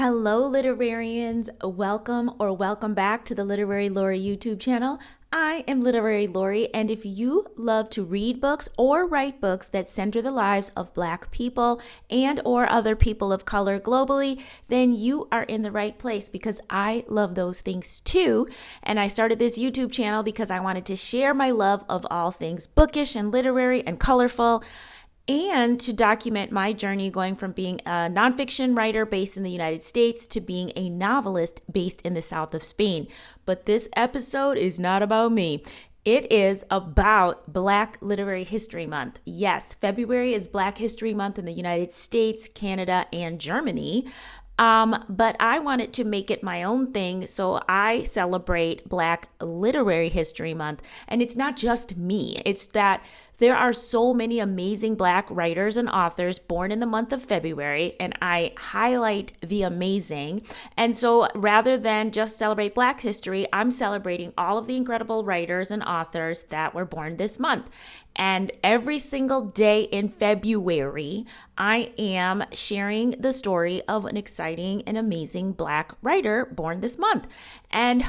Hello, literarians. Welcome back to the Literary Lori YouTube channel. I am Literary Lori, and if you love to read books or write books that center the lives of Black people and or other people of color globally, then you are in the right place because I love those things too. And I started this YouTube channel because I wanted to share my love of all things bookish and literary and colorful, and to document my journey going from being a nonfiction writer based in the United States to being a novelist based in the south of Spain. But this episode is not about me. It is about Black Literary History Month. Yes, February is Black History Month in the United States, Canada, and Germany. But I wanted to make it my own thing, so I celebrate Black Literary History Month. And it's not just me, it's that there are so many amazing Black writers and authors born in the month of February, and I highlight the amazing. And so rather than just celebrate Black history, I'm celebrating all of the incredible writers and authors that were born this month. And every single day in February, I am sharing the story of an exciting and amazing Black writer born this month. And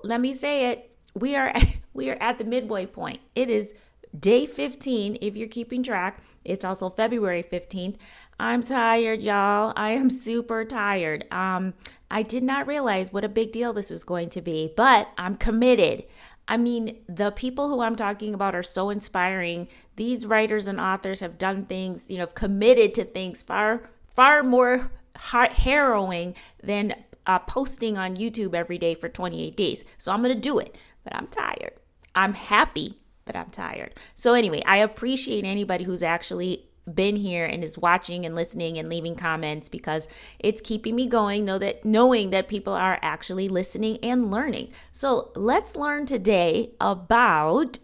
let me say it, we are at the midway point. It is day 15, if you're keeping track. It's also February 15th. I'm tired, y'all. I am super tired. I did not realize what a big deal this was going to be, but I'm committed. I mean, the people who I'm talking about are so inspiring. These writers and authors have done things, committed to things far more harrowing than posting on YouTube every day for 28 days. So I'm going to do it, but I'm tired. I'm happy, but I'm tired. So anyway, I appreciate anybody who's actually been here and is watching and listening and leaving comments, because it's keeping me going, knowing that people are actually listening and learning. So let's learn today about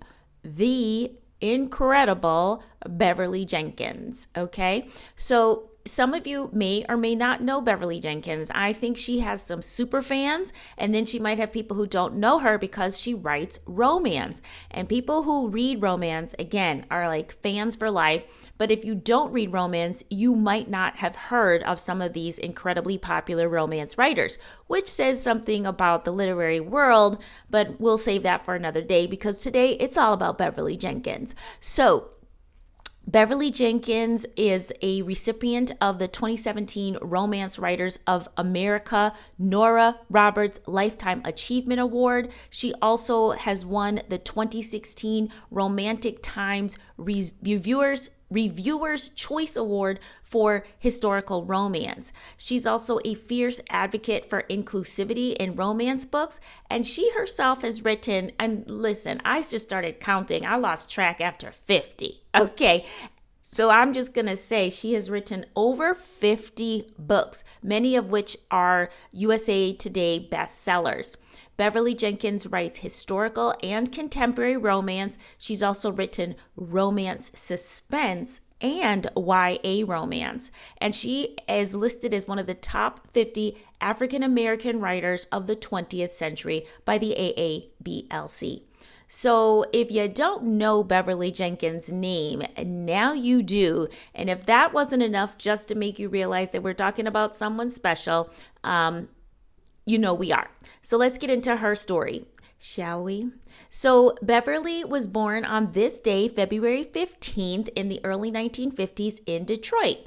the incredible Beverly Jenkins. Okay, so some of you may or may not know Beverly Jenkins. I think she has some super fans, and then she might have people who don't know her because she writes romance. And people who read romance, again, are like fans for life. But if you don't read romance, you might not have heard of some of these incredibly popular romance writers, which says something about the literary world, but we'll save that for another day because today it's all about Beverly Jenkins. So Beverly Jenkins is a recipient of the 2017 Romance Writers of America Nora Roberts Lifetime Achievement Award. She also has won the 2016 Romantic Times Reviewer's Choice Award for historical romance. She's also a fierce advocate for inclusivity in romance books, and she herself has written, and listen, I just started counting. I lost track after 50. Okay. So I'm just going to say she has written over 50 books, many of which are USA Today bestsellers. Beverly Jenkins writes historical and contemporary romance. She's also written romance suspense and YA romance. And she is listed as one of the top 50 African American writers of the 20th century by the AABLC. So if you don't know Beverly Jenkins' name, now you do. And if that wasn't enough just to make you realize that we're talking about someone special, we are. So let's get into her story, shall we? So Beverly was born on this day, February 15th, in the early 1950s in Detroit.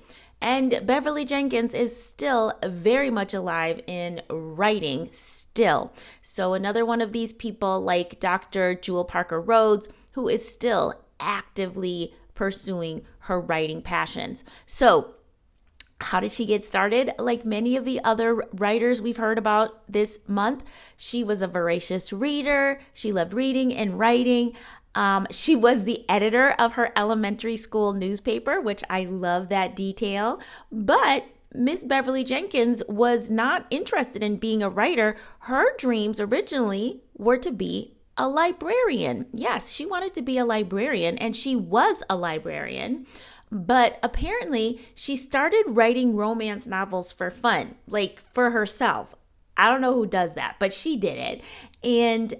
And Beverly Jenkins is still very much alive in writing still. So another one of these people like Dr. Jewel Parker Rhodes, who is still actively pursuing her writing passions. So how did she get started? Like many of the other writers we've heard about this month, she was a voracious reader. She loved reading and writing. She was the editor of her elementary school newspaper, which I love that detail. But Miss Beverly Jenkins was not interested in being a writer. Her dreams originally were to be a librarian. Yes, she wanted to be a librarian, and she was a librarian. But apparently, she started writing romance novels for fun, like for herself. I don't know who does that, but she did it. And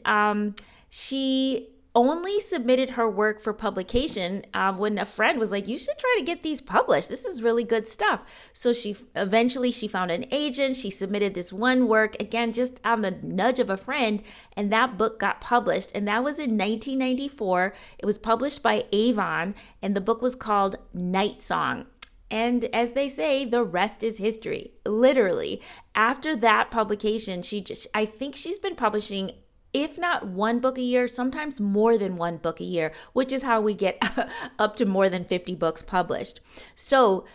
she only submitted her work for publication when a friend was like, you should try to get these published. This is really good stuff. So she found an agent. She submitted this one work, again, just on the nudge of a friend, and that book got published. And that was in 1994. It was published by Avon, and the book was called Night Song. And as they say, the rest is history. Literally, after that publication, I think she's been publishing, if not one book a year, sometimes more than one book a year, which is how we get up to more than 50 books published. So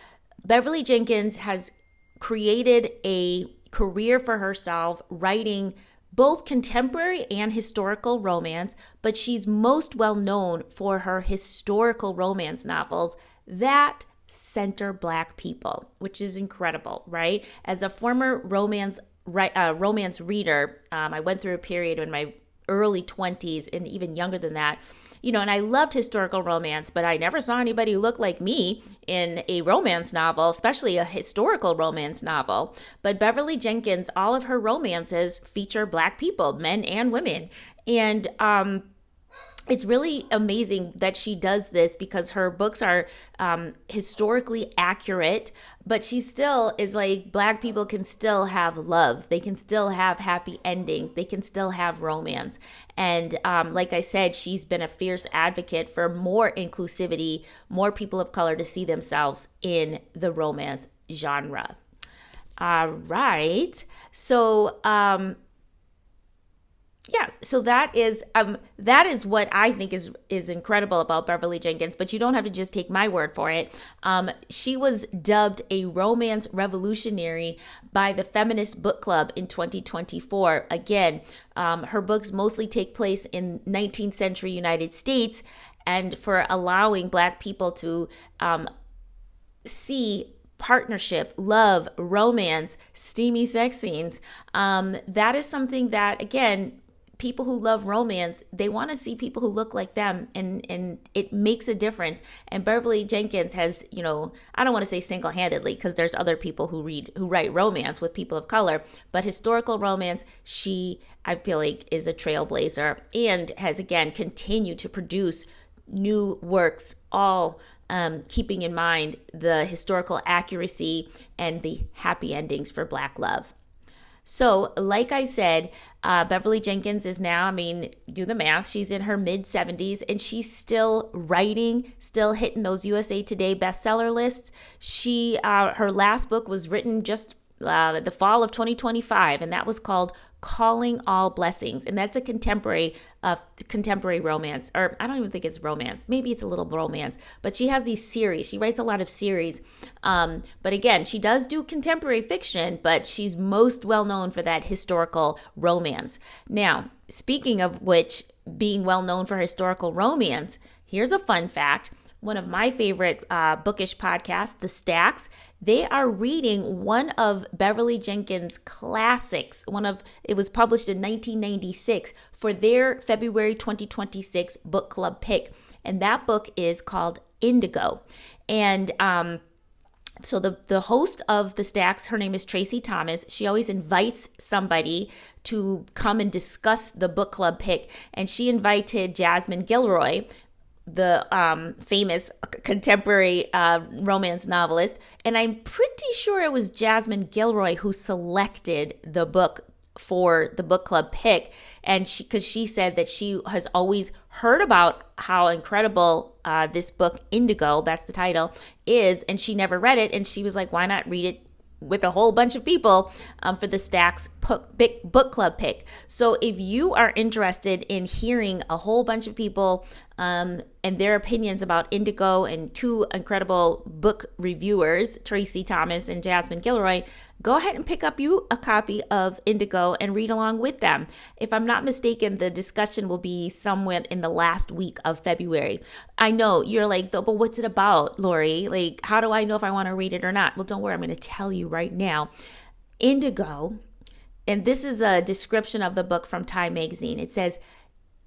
Beverly Jenkins has created a career for herself writing both contemporary and historical romance, but she's most well known for her historical romance novels that center Black people, which is incredible, right? As a former romance reader, I went through a period in my early 20s and even younger than that, and I loved historical romance, but I never saw anybody who looked like me in a romance novel, especially a historical romance novel. But Beverly Jenkins, all of her romances feature Black people, men and women. And it's really amazing that she does this because her books are historically accurate, but she still is like, Black people can still have love. They can still have happy endings. They can still have romance. And like I said, she's been a fierce advocate for more inclusivity, more people of color to see themselves in the romance genre. All right. So, so that is what I think is incredible about Beverly Jenkins, but you don't have to just take my word for it. She was dubbed a romance revolutionary by the Feminist Book Club in 2024. Again, her books mostly take place in 19th century United States, and for allowing Black people to see partnership, love, romance, steamy sex scenes. That is something that, again, people who love romance, they want to see people who look like them, and it makes a difference. And Beverly Jenkins has, I don't want to say single-handedly, because there's other people who write romance with people of color, but historical romance, I feel like, is a trailblazer and has, again, continued to produce new works, all keeping in mind the historical accuracy and the happy endings for Black love. So, like I said, Beverly Jenkins is now, do the math, she's in her mid-70s, and she's still writing, still hitting those USA Today bestseller lists. Her last book was written just the fall of 2025, and that was called Calling All Blessings, and that's a contemporary romance, or I don't even think it's romance. Maybe it's a little romance, but she has these series. She writes a lot of series, but again, she does do contemporary fiction, but she's most well known for that historical romance. Now, speaking of which, being well known for historical romance, here's a fun fact. One of my favorite bookish podcasts, The Stacks, they are reading one of Beverly Jenkins' classics. It was published in 1996 for their February 2026 book club pick. And that book is called Indigo. And so the host of The Stacks, her name is Tracy Thomas. She always invites somebody to come and discuss the book club pick. And she invited Jasmine Gilroy, the famous contemporary romance novelist. And I'm pretty sure it was Jasmine Gilroy who selected the book for the book club pick. And because she said that she has always heard about how incredible this book, Indigo, that's the title, is, and she never read it. And she was like, why not read it with a whole bunch of people for the Stacks book club pick. So if you are interested in hearing a whole bunch of people and their opinions about Indigo, and two incredible book reviewers, Tracy Thomas and Jasmine Gilroy, go ahead and pick up you a copy of Indigo and read along with them. If I'm not mistaken, the discussion will be somewhere in the last week of February. I know you're like, but what's it about, Lori? Like, how do I know if I want to read it or not? Well, don't worry, I'm going to tell you right now. Indigo, and this is a description of the book from Time magazine. It says,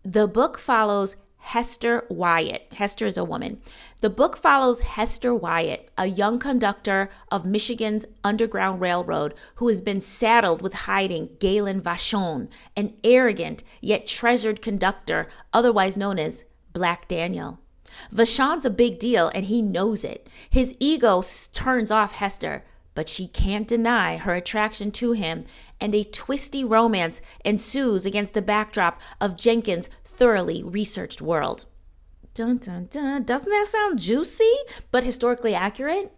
the book follows Hester Wyatt. Hester is a woman. The book follows Hester Wyatt, a young conductor of Michigan's Underground Railroad who has been saddled with hiding Galen Vachon, an arrogant yet treasured conductor, otherwise known as Black Daniel. Vachon's a big deal and he knows it. His ego turns off Hester, but she can't deny her attraction to him, and a twisty romance ensues against the backdrop of Jenkins' thoroughly researched world. Dun, dun, dun. Doesn't that sound juicy, but historically accurate?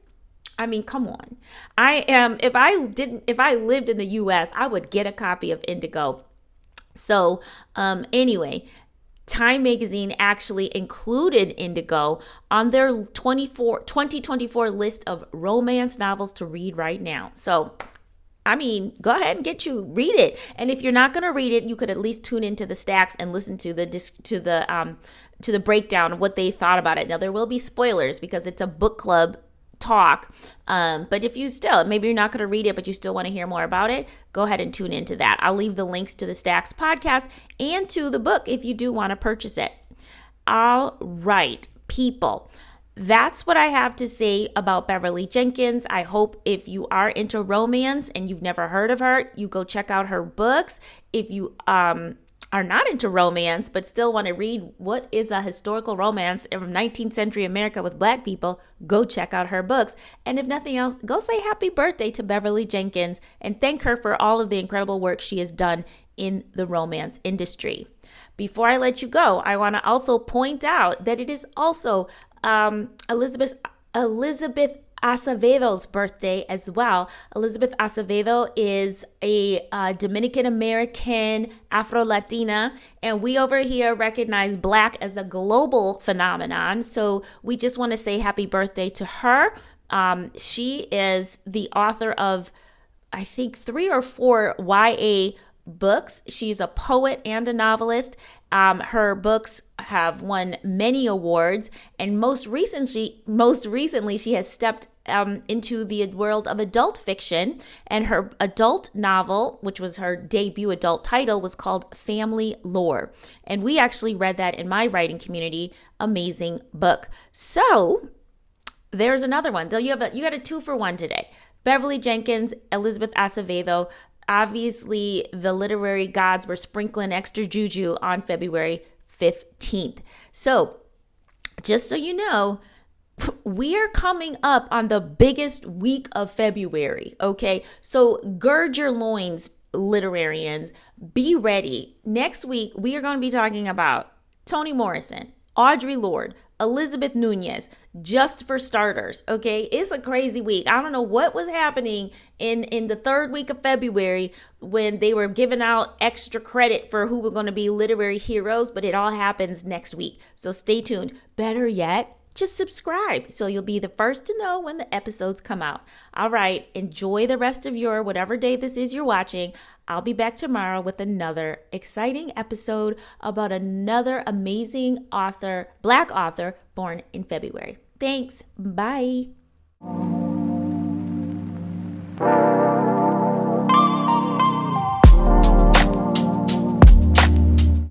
I mean, come on. If I lived in the US, I would get a copy of Indigo. So, anyway, Time magazine actually included Indigo on their 2024 list of romance novels to read right now. So, I mean, go ahead and read it. And if you're not going to read it, you could at least tune into the stacks and listen to the breakdown of what they thought about it. Now, there will be spoilers because it's a book club talk. But if you still, maybe you're not going to read it, but you still want to hear more about it, go ahead and tune into that. I'll leave the links to the Stacks podcast and to the book if you do want to purchase it. All right, people. That's what I have to say about Beverly Jenkins. I hope if you are into romance and you've never heard of her, you go check out her books. If you are not into romance but still want to read what is a historical romance from 19th century America with Black people, go check out her books. And if nothing else, go say happy birthday to Beverly Jenkins and thank her for all of the incredible work she has done in the romance industry. Before I let you go, I want to also point out that it is also Elizabeth Acevedo's birthday as well. Elizabeth Acevedo is a Dominican-American Afro-Latina, and we over here recognize Black as a global phenomenon. So we just want to say happy birthday to her. She is the author of, I think, 3 or 4 YA books. She's a poet and a novelist. Her books have won many awards, and most recently she has stepped into the world of adult fiction, and her adult novel, which was her debut adult title, was called Family Lore, and we actually read that in my writing community. Amazing book. So there's another one. You got a 2-for-1 today. Beverly Jenkins, Elizabeth Acevedo. Obviously, the literary gods were sprinkling extra juju on February 15th. So, just so you know, we are coming up on the biggest week of February, okay? So, gird your loins, literarians. Be ready. Next week, we are going to be talking about Toni Morrison, Audre Lorde, Elizabeth Nunez, just for starters, okay? It's a crazy week. I don't know what was happening in the 3rd week of February when they were giving out extra credit for who were going to be literary heroes, but it all happens next week. So stay tuned. Better yet, just subscribe so you'll be the first to know when the episodes come out. All right, enjoy the rest of your whatever day this is you're watching. I'll be back tomorrow with another exciting episode about another amazing author, Black author, born in February. Thanks. Bye.